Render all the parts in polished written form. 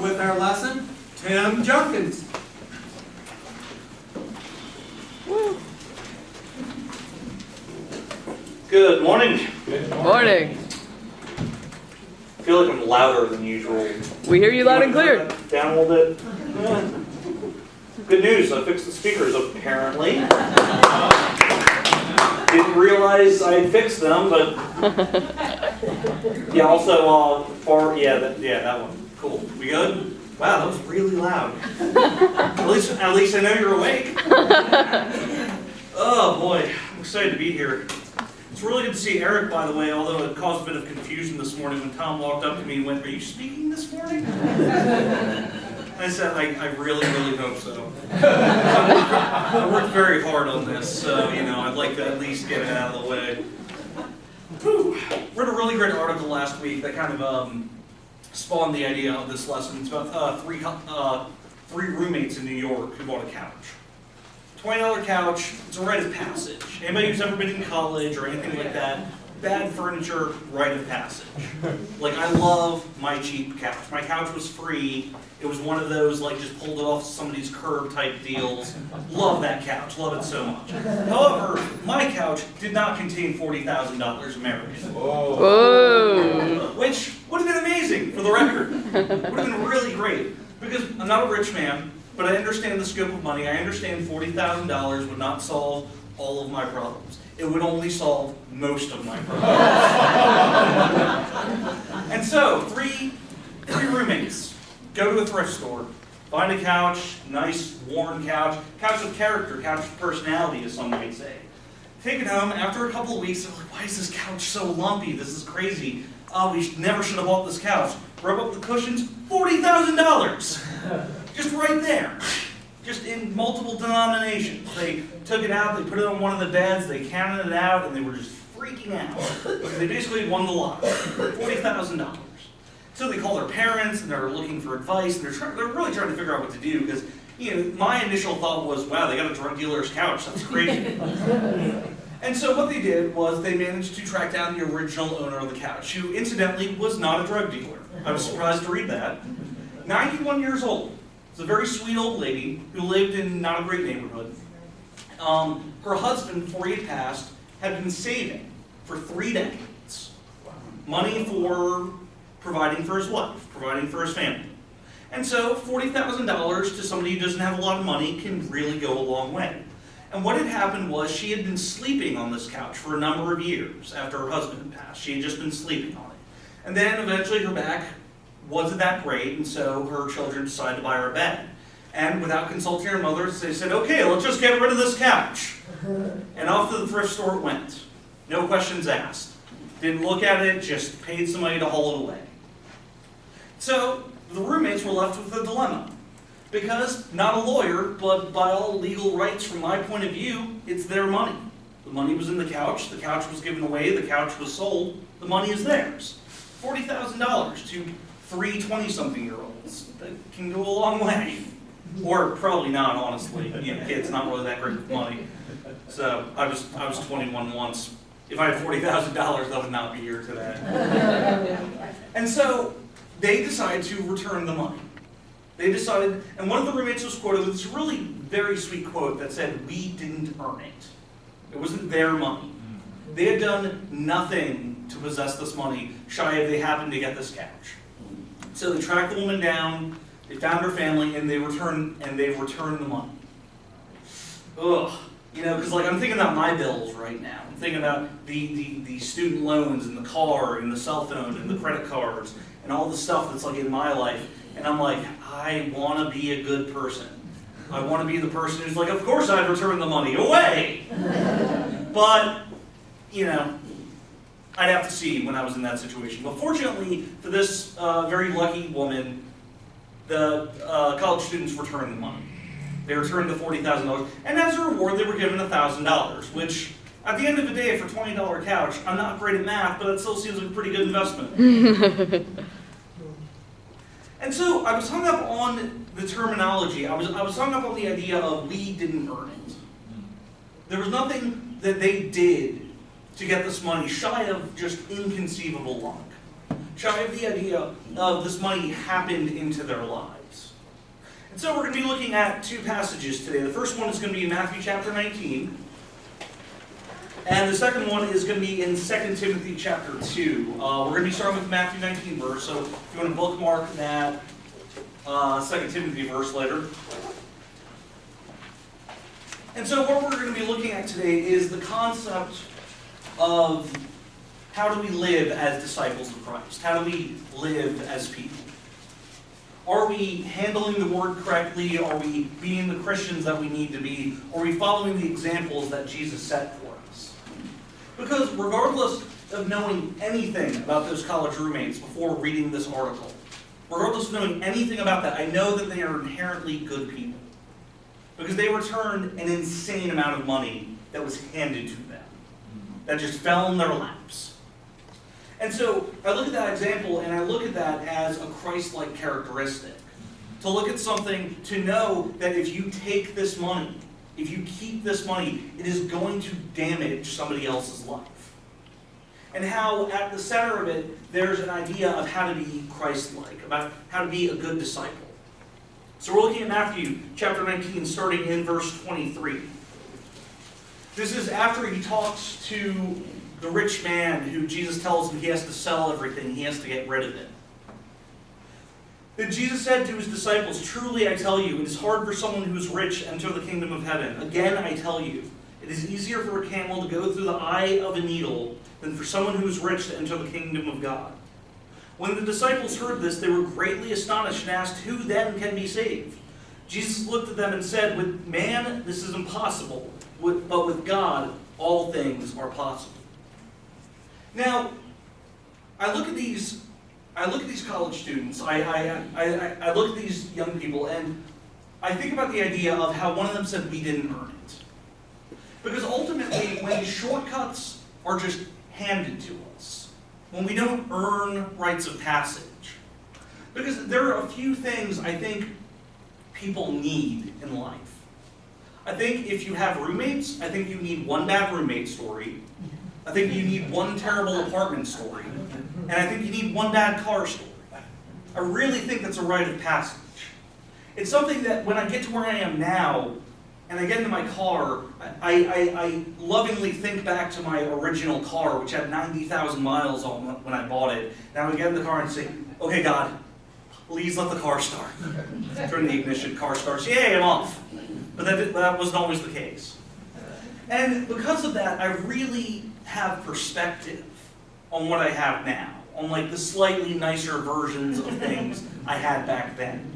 with our lesson, Tim Junkins. Woo. Good morning. Good morning. I feel like I'm louder than usual. We hear you loud and clear. Down a little bit. Yeah. Good news, I fixed the speakers apparently. Didn't realize I had fixed them, but yeah. Also, that one. Cool. We good? Wow, that was really loud. At least I know you're awake. Oh boy, I'm excited to be here. It's really good to see Eric, by the way, although it caused a bit of confusion this morning when Tom walked up to me and went, "Are you speaking this morning?" I said, I really, really hope so. I worked very hard on this, so, I'd like to at least get it out of the way. Whew. Read a really great article last week that kind of spawned the idea of this lesson. It's about three roommates in New York who bought a couch. $20 couch, it's a rite of passage. Anybody who's ever been in college or anything like that, bad furniture, rite of passage. Like, I love my cheap couch. My couch was free. It was one of those, like, just pulled it off somebody's curb type deals. Love that couch. Love it so much. However, my couch did not contain $40,000 American. Whoa. Which would have been amazing, for the record. Would have been really great. Because I'm not a rich man, but I understand the scope of money. I understand $40,000 would not solve all of my problems. It would only solve most of my problems. And so, three roommates go to a thrift store, find a couch, nice, worn couch with character, couch with personality, as some might say. Take it home. After a couple of weeks, they're like, "Why is this couch so lumpy? This is crazy. Oh, never should have bought this couch." Rub up the cushions, $40,000. Just right there. Just in multiple denominations. They took it out, they put it on one of the beds, they counted it out, and they were just freaking out. Because they basically won the lottery. $40,000. So they call their parents, and they're looking for advice, and they're really trying to figure out what to do, because my initial thought was, wow, they got a drug dealer's couch, that's crazy. And so what they did was they managed to track down the original owner of the couch, who incidentally was not a drug dealer. I was surprised to read that. 91 years old. It's a very sweet old lady who lived in not a great neighborhood. Her husband, before he had passed, had been saving for 3 decades. Money for providing for his wife, providing for his family. And so $40,000 to somebody who doesn't have a lot of money can really go a long way. And what had happened was she had been sleeping on this couch for a number of years after her husband had passed. She had just been sleeping on it. And then eventually her back wasn't that great, and so her children decided to buy her a bed. And without consulting her mother, they said, "Okay, let's just get rid of this couch." And off to the thrift store it went. No questions asked. Didn't look at it, just paid somebody to haul it away. So the roommates were left with a dilemma. Because, not a lawyer, but by all legal rights from my point of view, it's their money. The money was in the couch was given away, the couch was sold, the money is theirs. $40,000 to 3 20-something-year-olds. That can go a long way. Or probably not, honestly. Kids not really that great with money. So I was 21 once. If I had $40,000, I would not be here today. And so they decided to return the money. They decided, and one of the roommates was quoted with this really very sweet quote that said, "We didn't earn it." It wasn't their money. They had done nothing to possess this money, shy of they happened to get this couch. So they tracked the woman down, they found her family, and they returned the money. Ugh. Because I'm thinking about my bills right now. I'm thinking about the student loans and the car and the cell phone and the credit cards and all the stuff that's in my life. And I'm like, I want to be a good person. I want to be the person who's like, of course I'd return the money away. But, I'd have to see when I was in that situation. But fortunately for this very lucky woman, the college students returned the money. They returned the $40,000, and as a reward, they were given $1,000, which, at the end of the day, for a $20 couch, I'm not great at math, but it still seems like a pretty good investment. And so I was hung up on the terminology. I was hung up on the idea of we didn't earn it. There was nothing that they did to get this money shy of just inconceivable luck. shy of the idea of this money happened into their lives. And so we're going to be looking at two passages today. The first one is going to be in Matthew chapter 19. And the second one is going to be in 2 Timothy chapter 2. We're going to be starting with Matthew 19 verse, so if you want to bookmark that 2 Timothy verse later. And so what we're going to be looking at today is the concept of how do we live as disciples of Christ? How do we live as people? Are we handling the word correctly? Are we being the Christians that we need to be? Are we following the examples that Jesus set for us? Because regardless of knowing anything about those college roommates before reading this article, regardless of knowing anything about that, I know that they are inherently good people. Because they returned an insane amount of money that was handed to them, that just fell in their laps. And so I look at that example and I look at that as a Christ-like characteristic. To look at something, to know that if you take this money, if you keep this money, it is going to damage somebody else's life. And how at the center of it, there's an idea of how to be Christ-like, about how to be a good disciple. So we're looking at Matthew chapter 19, starting in verse 23. This is after he talks to the rich man who Jesus tells him he has to sell everything, he has to get rid of it. Then Jesus said to his disciples, "Truly I tell you, it is hard for someone who is rich to enter the kingdom of heaven. Again I tell you, it is easier for a camel to go through the eye of a needle than for someone who is rich to enter the kingdom of God." When the disciples heard this, they were greatly astonished and asked, "Who then can be saved?" Jesus looked at them and said, "With man this is impossible, but with God all things are possible." Now, I look at these college students, I look at these young people, and I think about the idea of how one of them said we didn't earn it. Because ultimately, when shortcuts are just handed to us, when we don't earn rites of passage, because there are a few things I think people need in life. I think if you have roommates, I think you need one bad roommate story. I think you need one terrible apartment story. And I think you need one bad car story. I really think that's a rite of passage. It's something that when I get to where I am now, and I get into my car, I lovingly think back to my original car, which had 90,000 miles on it when I bought it. Now I get in the car and say, "Okay, God, please let the car start." Turn the ignition, car starts, yay, I'm off. But that wasn't always the case. And because of that, I really have perspective on what I have now, on like the slightly nicer versions of things I had back then.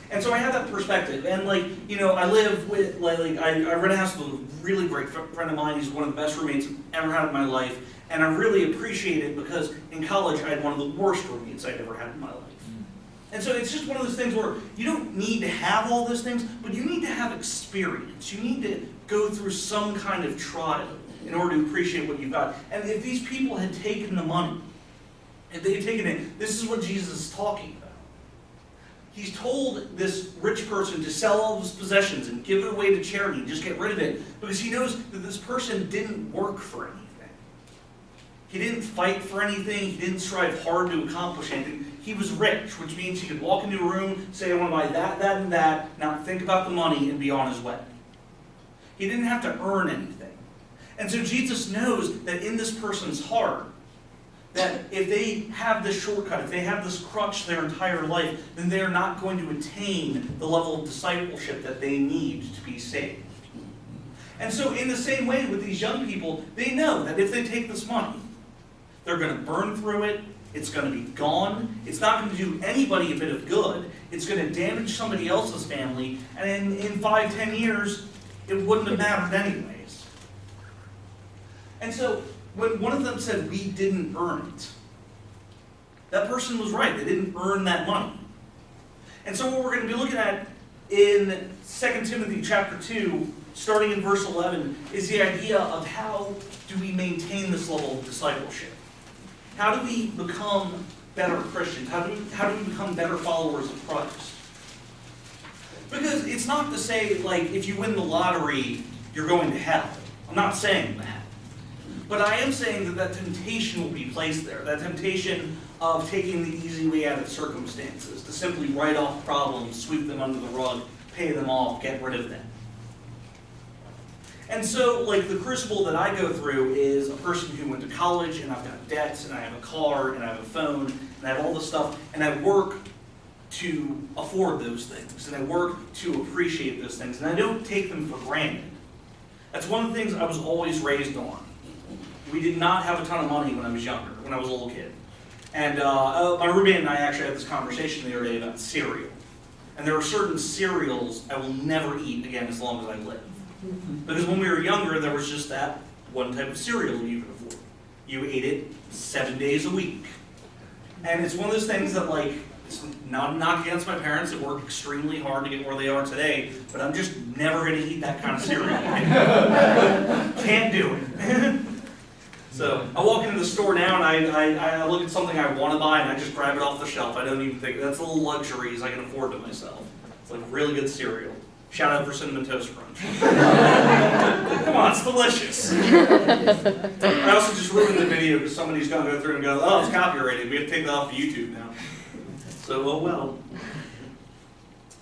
And so I have that perspective, and I live with, I rent a house with a really great friend of mine. He's one of the best roommates I've ever had in my life, and I really appreciate it because in college I had one of the worst roommates I'd ever had in my life. And so it's just one of those things where you don't need to have all those things, but you need to have experience. You need to go through some kind of trial in order to appreciate what you've got. And if these people had taken the money, if they had taken it, this is what Jesus is talking about. He's told this rich person to sell all of his possessions and give it away to charity and just get rid of it because he knows that this person didn't work for anything. He didn't fight for anything. He didn't strive hard to accomplish anything. He was rich, which means he could walk into a room, say, "I want to buy that, that, and that," not think about the money and be on his way. He didn't have to earn anything. And so Jesus knows that in this person's heart, that if they have this shortcut, if they have this crutch their entire life, then they're not going to attain the level of discipleship that they need to be saved. And so in the same way with these young people, they know that if they take this money, they're going to burn through it, it's going to be gone, it's not going to do anybody a bit of good, it's going to damage somebody else's family, and in 5-10 years, it wouldn't have mattered anyways. And so when one of them said, "We didn't earn it," that person was right. They didn't earn that money. And so what we're going to be looking at in 2 Timothy chapter 2, starting in verse 11, is the idea of how do we maintain this level of discipleship? How do we become better Christians? How do we become better followers of Christ? Because it's not to say, if you win the lottery, you're going to hell. I'm not saying that. But I am saying that temptation will be placed there. That temptation of taking the easy way out of circumstances, to simply write off problems, sweep them under the rug, pay them off, get rid of them. And so, like, the crucible that I go through is a person who went to college, and I've got debts, and I have a car, and I have a phone, and I have all this stuff, and I work to afford those things, and I work to appreciate those things, and I don't take them for granted. That's one of the things I was always raised on. We did not have a ton of money when I was younger, when I was a little kid. And my roommate and I actually had this conversation the other day about cereal. And there are certain cereals I will never eat again as long as I live. Because when we were younger, there was just that one type of cereal you could afford. You ate it 7 days a week. And it's one of those things that, like, it's not a knock against my parents that worked extremely hard to get where they are today, but I'm just never going to eat that kind of cereal. Can't do it. So I walk into the store now and I look at something I want to buy and I just grab it off the shelf. I don't even think, that's little luxuries I can afford to myself. It's like really good cereal. Shout out for Cinnamon Toast Crunch. Come on, it's delicious. I also just ruined the video because somebody's going to go through and go, oh, it's copyrighted. We have to take that off of YouTube now. So, oh well.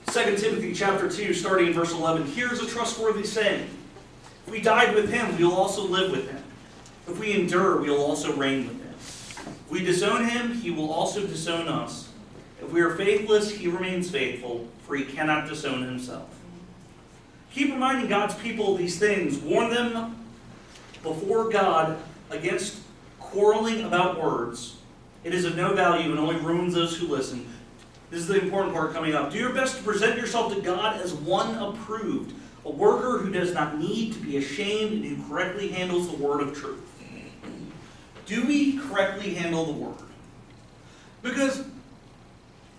2 Timothy chapter 2, starting in verse 11. Here's a trustworthy saying. If we died with him, we will also live with him. If we endure, we will also reign with him. If we disown him, he will also disown us. If we are faithless, he remains faithful, for he cannot disown himself. Keep reminding God's people these things. Warn them before God against quarreling about words. It is of no value and only ruins those who listen. This is the important part coming up. Do your best to present yourself to God as one approved, a worker who does not need to be ashamed and who correctly handles the word of truth. Do we correctly handle the word? Because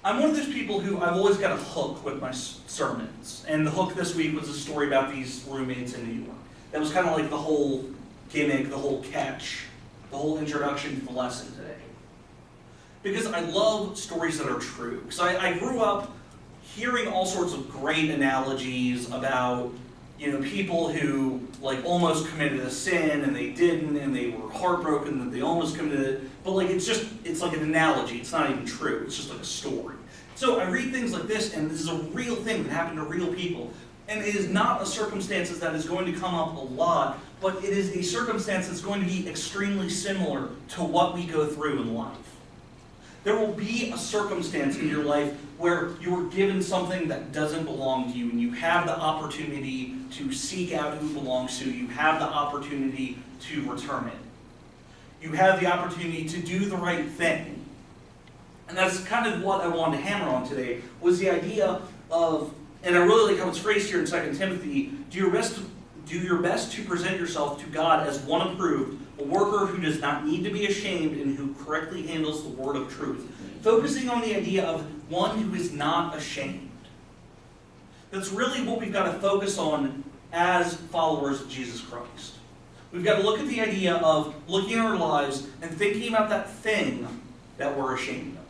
I'm one of those people who I've always got a hook with my sermons. And the hook this week was a story about these roommates in New York. That was kind of like the whole gimmick, the whole catch, the whole introduction to the lesson today. Because I love stories that are true. Because I grew up hearing all sorts of great analogies about, people who like almost committed a sin and they didn't, and they were heartbroken that they almost committed it. But like it's like an analogy. It's not even true. It's just like a story. So I read things like this, and this is a real thing that happened to real people. And it is not a circumstance that is going to come up a lot, but it is a circumstance that's going to be extremely similar to what we go through in life. There will be a circumstance in your life where you are given something that doesn't belong to you, and you have the opportunity to seek out who belongs to you. You have the opportunity to return it. You have the opportunity to do the right thing. And that's kind of what I wanted to hammer on today, was the idea of, and I really like how it's phrased here in 2 Timothy, do your best to present yourself to God as one approved, a worker who does not need to be ashamed and who correctly handles the word of truth. Focusing on the idea of one who is not ashamed. That's really what we've got to focus on as followers of Jesus Christ. We've got to look at the idea of looking at our lives and thinking about that thing that we're ashamed of.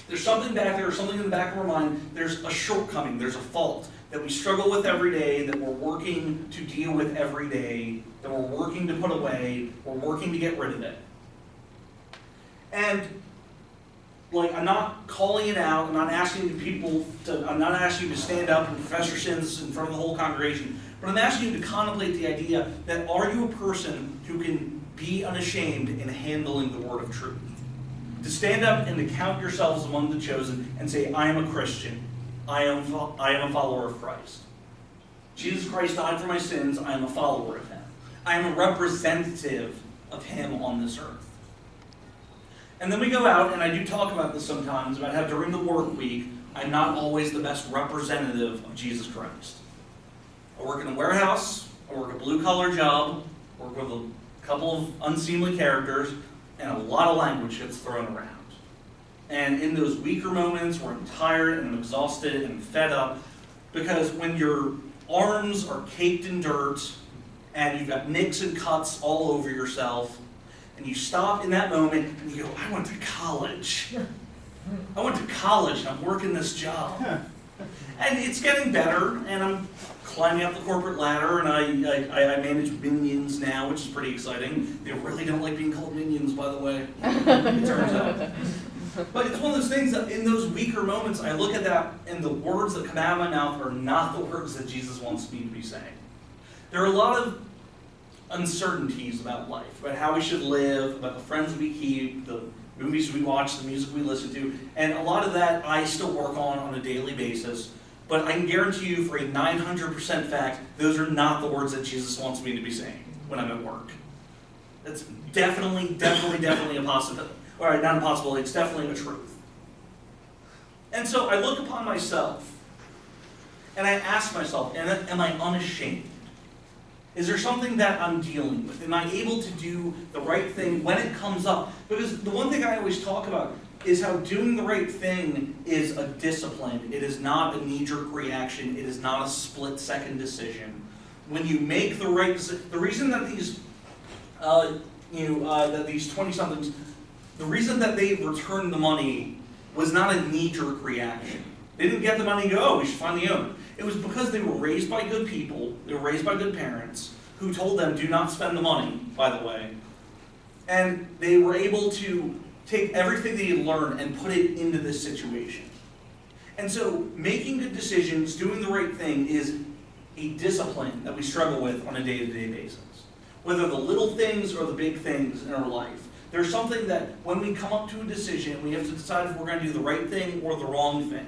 There's something back there, something in the back of our mind, there's a shortcoming, there's a fault that we struggle with every day, that we're working to deal with every day, that we're working to put away, we're working to get rid of it. And I'm not calling it out, I'm not asking you to stand up and confess your sins in front of the whole congregation, but I'm asking you to contemplate the idea that are you a person who can be unashamed in handling the word of truth? To stand up and to count yourselves among the chosen and say, I am a Christian. I am a follower of Christ. Jesus Christ died for my sins. I am a follower of him. I am a representative of him on this earth. And then we go out, and I do talk about this sometimes, about how during the work week, I'm not always the best representative of Jesus Christ. I work in a warehouse, I work a blue-collar job, I work with a couple of unseemly characters, and a lot of language gets thrown around. And in those weaker moments where I'm tired and I'm exhausted and I'm fed up, because when your arms are caked in dirt and you've got nicks and cuts all over yourself, and you stop in that moment and you go, I went to college. I went to college and I'm working this job. And it's getting better, and I'm climbing up the corporate ladder, and I manage minions now, which is pretty exciting. They really don't like being called minions, by the way, it turns out. But it's one of those things that in those weaker moments, I look at that, and the words that come out of my mouth are not the words that Jesus wants me to be saying. There are a lot of uncertainties about life, about how we should live, about the friends we keep, the movies we watch, the music we listen to, and a lot of that I still work on a daily basis. But I can guarantee you for a 900% fact, those are not the words that Jesus wants me to be saying when I'm at work. That's definitely a possibility. All right, not impossible, it's definitely a truth. And so I look upon myself, and I ask myself, am I unashamed? Is there something that I'm dealing with? Am I able to do the right thing when it comes up? Because the one thing I always talk about is how doing the right thing is a discipline. It is not a knee-jerk reaction. It is not a split-second decision. When you make the right decision, the reason that these 20-somethings, the reason that they returned the money was not a knee-jerk reaction. They didn't get the money and go, oh, we should find the owner. It was because they were raised by good people, they were raised by good parents, who told them, do not spend the money, by the way. And they were able to take everything they had learned and put it into this situation. And so making good decisions, doing the right thing is a discipline that we struggle with on a day-to-day basis. Whether the little things or the big things in our life. There's something that when we come up to a decision, we have to decide if we're going to do the right thing or the wrong thing.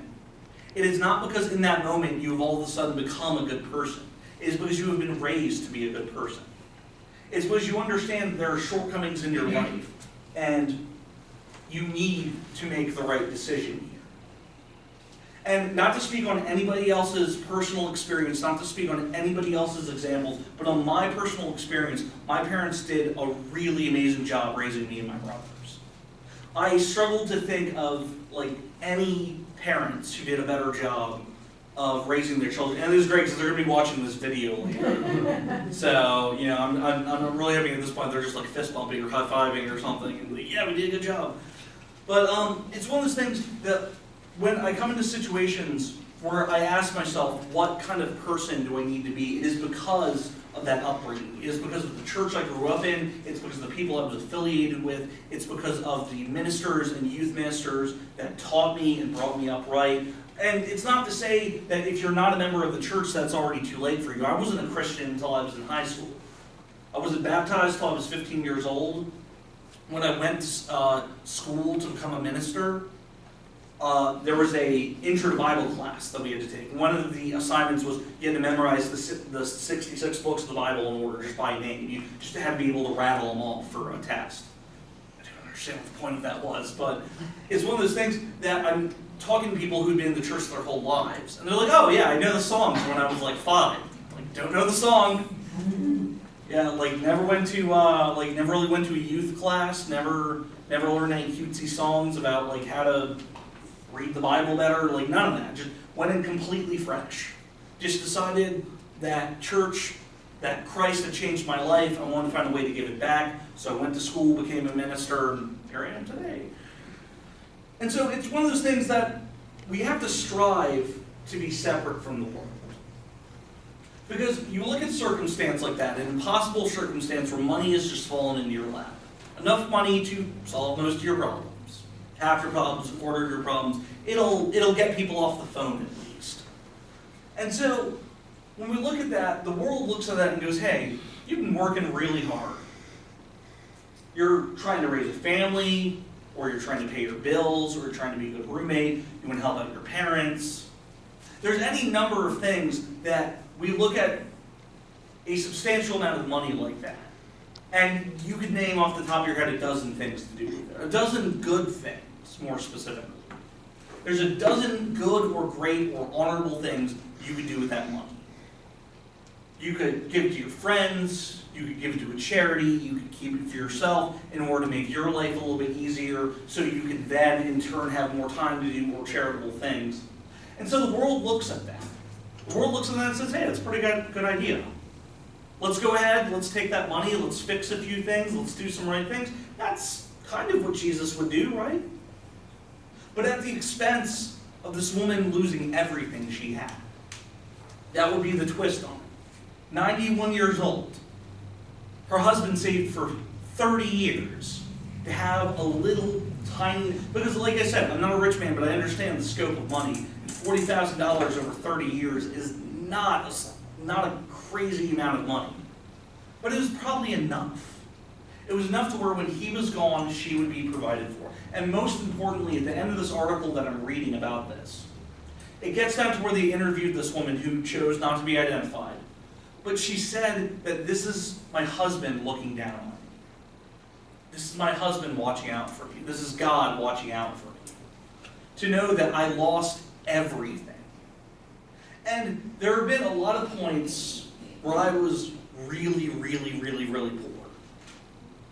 It is not because in that moment you have all of a sudden become a good person. It is because you have been raised to be a good person. It's because you understand there are shortcomings in your life, and you need to make the right decision here. And not to speak on anybody else's personal experience, not to speak on anybody else's examples, but on my personal experience, my parents did a really amazing job raising me and my brothers. I struggle to think of any parents who did a better job of raising their children. And it is great because they're going to be watching this video later. So, I'm really hoping at this point they're just fist bumping or high-fiving or something and yeah, we did a good job. But it's one of those things that when I come into situations where I ask myself, what kind of person do I need to be? It is because of that upbringing. It is because of the church I grew up in. It's because of the people I was affiliated with. It's because of the ministers and youth ministers that taught me and brought me up right. And it's not to say that if you're not a member of the church, that's already too late for you. I wasn't a Christian until I was in high school. I wasn't baptized until I was 15 years old. When I went to school to become a minister, there was a intro to Bible class that we had to take. One of the assignments was you had to memorize the 66 books of the Bible in order, just by name. You just had to be able to rattle them off for a test. I don't understand what the point of that was, but it's one of those things that I'm talking to people who've been in the church their whole lives. And they're like, oh yeah, I know the songs when I was 5. Don't know the song. Yeah, never really went to a youth class, never learned any cutesy songs about how to read the Bible better, none of that. Just went in completely fresh. Just decided that church, that Christ had changed my life. I wanted to find a way to give it back. So I went to school, became a minister, and here I am today. And so it's one of those things that we have to strive to be separate from the world. Because you look at a circumstance like that, an impossible circumstance where money has just fallen into your lap. Enough money to solve most of your problems. Half your problems, a quarter of your problems. It'll get people off the phone at least. And so, when we look at that, the world looks at that and goes, hey, you've been working really hard. You're trying to raise a family, or you're trying to pay your bills, or you're trying to be a good roommate, you want to help out your parents. There's any number of things that we look at a substantial amount of money like that. And you could name off the top of your head a dozen things to do with it. A dozen good things, more specifically. There's a dozen good or great or honorable things you could do with that money. You could give it to your friends, you could give it to a charity, you could keep it for yourself in order to make your life a little bit easier so you can then in turn have more time to do more charitable things. And so the world looks at that. The world looks at that and says, hey, that's a pretty good idea. Let's go ahead, let's take that money, let's fix a few things, let's do some right things. That's kind of what Jesus would do, right? But at the expense of this woman losing everything she had. That would be the twist on it. 91 years old. Her husband saved for 30 years to have a little tiny, because like I said, I'm not a rich man, but I understand the scope of money. And $40,000 over 30 years is not a crazy amount of money. But it was probably enough. It was enough to where when he was gone, she would be provided for. And most importantly, at the end of this article that I'm reading about this, it gets down to where they interviewed this woman who chose not to be identified. But she said that this is my husband looking down on me. This is my husband watching out for me. This is God watching out for me. To know that I lost everything. And there have been a lot of points where I was really, really, really, really poor.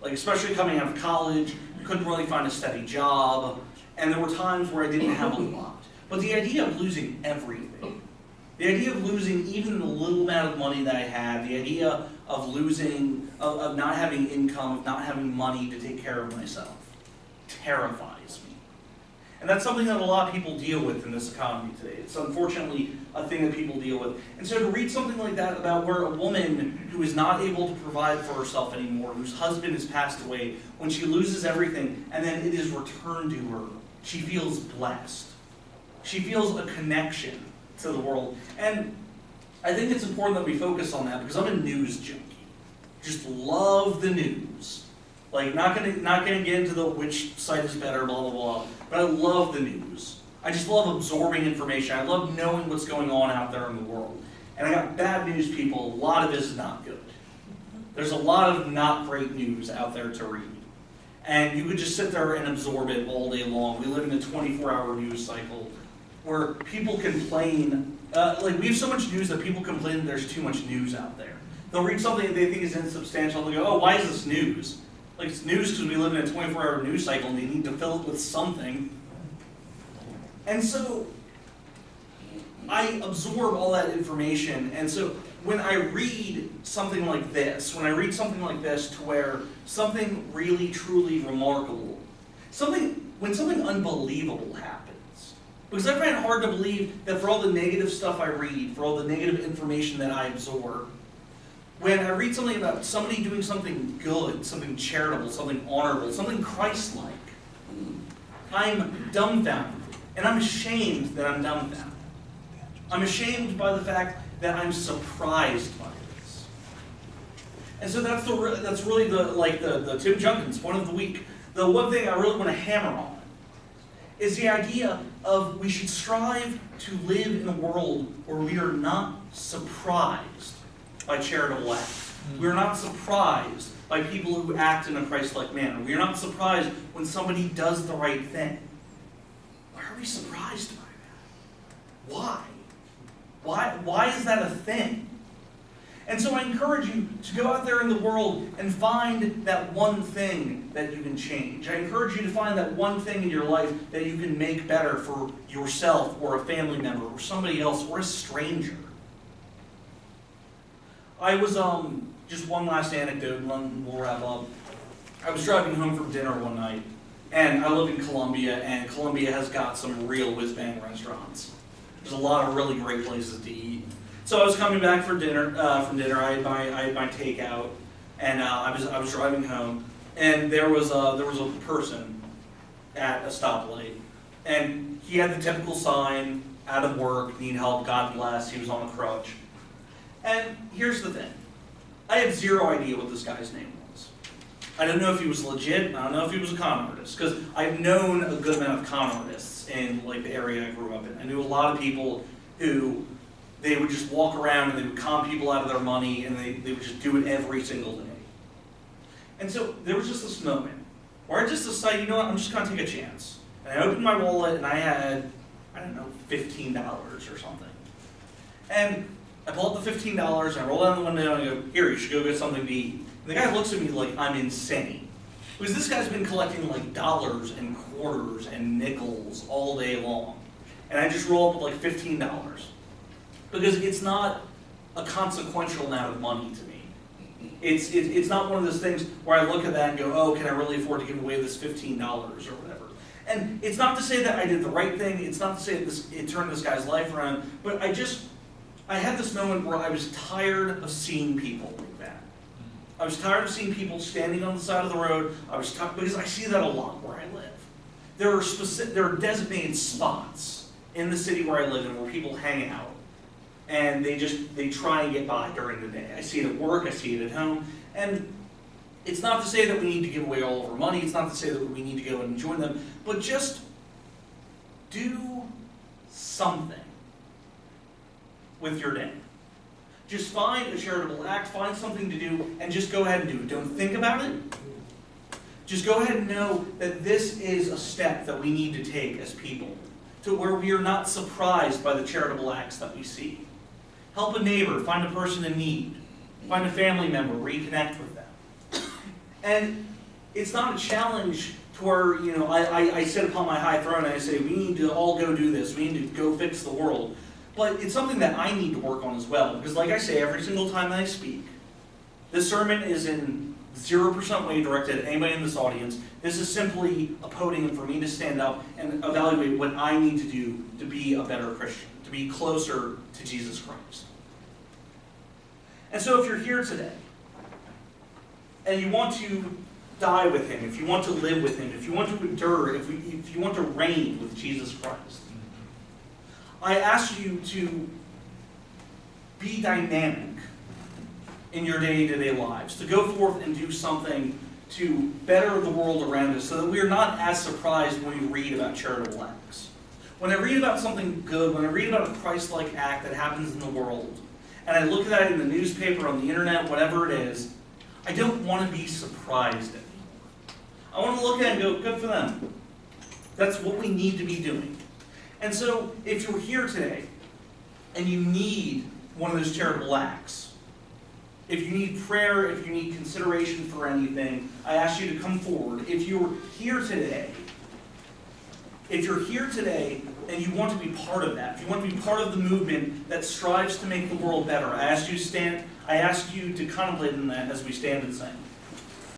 Like especially coming out of college, I couldn't really find a steady job, and there were times where I didn't have a lot. But the idea of losing everything, the idea of losing even the little amount of money that I had, the idea of losing, of not having income, of not having money to take care of myself, terrifies me. And that's something that a lot of people deal with in this economy today. It's unfortunately a thing that people deal with. And so to read something like that about where a woman who is not able to provide for herself anymore, whose husband has passed away, when she loses everything and then it is returned to her, she feels blessed. She feels a connection to the world. And I think it's important that we focus on that because I'm a news junkie. Just love the news. Like, not gonna get into the which site is better, blah, blah, blah. But I love the news. I just love absorbing information. I love knowing what's going on out there in the world. And I got bad news, people. A lot of it is not good. There's a lot of not great news out there to read. And you could just sit there and absorb it all day long. We live in a 24-hour news cycle where people complain. Like, we have so much news that people complain that there's too much news out there. They'll read something that they think is insubstantial. They'll go, oh, why is this news? Like, it's news because we live in a 24-hour news cycle and they need to fill it with something. And so I absorb all that information. And so when I read something like this, to where something really, truly remarkable, when something unbelievable happens, because I find it hard to believe that for all the negative stuff I read, for all the negative information that I absorb, when I read something about somebody doing something good, something charitable, something honorable, something Christ-like, I'm dumbfounded. And I'm ashamed that I'm dumbfounded. I'm ashamed by the fact that I'm surprised by this. And so that's really the Tim Junkins point of the week. The one thing I really want to hammer on is the idea of we should strive to live in a world where we are not surprised by charitable acts. We are not surprised by people who act in a Christ-like manner. We are not surprised when somebody does the right thing. Why are we surprised by that? Why? Why is that a thing? And so I encourage you to go out there in the world and find that one thing that you can change. I encourage you to find that one thing in your life that you can make better for yourself or a family member or somebody else or a stranger. I was, just one last anecdote and then we'll wrap up. I was driving home from dinner one night, and I live in Columbia, and Columbia has got some real whiz-bang restaurants. There's a lot of really great places to eat. So I was coming back from dinner. I had my takeout, and I was driving home, and there was a person at a stoplight, and he had the typical sign: out of work, need help, God bless. He was on a crutch. And here's the thing. I have zero idea what this guy's name was. I don't know if he was legit. I don't know if he was a con artist, because I've known a good amount of con artists in like the area I grew up in. I knew a lot of people who they would just walk around and they would con people out of their money, and they would just do it every single day. And so there was just this moment where I just decided, you know what, I'm just going to take a chance. And I opened my wallet, and I had, I don't know, $15 or something. And I pull out the $15, and I roll down the window, and I go, here, you should go get something to eat. And the guy looks at me like I'm insane. Because this guy's been collecting like dollars and quarters and nickels all day long. And I just roll up with like $15. Because it's not a consequential amount of money to me. It's not one of those things where I look at that and go, oh, can I really afford to give away this $15 or whatever. And it's not to say that I did the right thing, it's not to say that it turned this guy's life around, but I had this moment where I was tired of seeing people like that. I was tired of seeing people standing on the side of the road. Because I see that a lot where I live. There are designated spots in the city where I live in where people hang out, and they try and get by during the day. I see it at work, I see it at home, and it's not to say that we need to give away all of our money. It's not to say that we need to go and join them, but just do something with your day. Just find a charitable act, find something to do, and just go ahead and do it. Don't think about it. Just go ahead and know that this is a step that we need to take as people, to where we are not surprised by the charitable acts that we see. Help a neighbor, find a person in need, find a family member, reconnect with them. And it's not a challenge to where, I sit upon my high throne and I say, we need to all go do this, we need to go fix the world. But it's something that I need to work on as well, because like I say, every single time that I speak, this sermon is in 0% way directed at anybody in this audience. This is simply a podium for me to stand up and evaluate what I need to do to be a better Christian, to be closer to Jesus Christ. And so if you're here today, and you want to die with him, if you want to live with him, if you want to endure, if you want to reign with Jesus Christ, I ask you to be dynamic in your day-to-day lives, to go forth and do something to better the world around us so that we are not as surprised when we read about charitable acts. When I read about something good, when I read about a Christ-like act that happens in the world, and I look at it in the newspaper, on the internet, whatever it is, I don't want to be surprised anymore. I want to look at it and go, good for them. That's what we need to be doing. And so, if you're here today, and you need one of those charitable acts, if you need prayer, if you need consideration for anything, I ask you to come forward. If you're here today and you want to be part of that, if you want to be part of the movement that strives to make the world better, I ask you to contemplate on that as we stand and sing.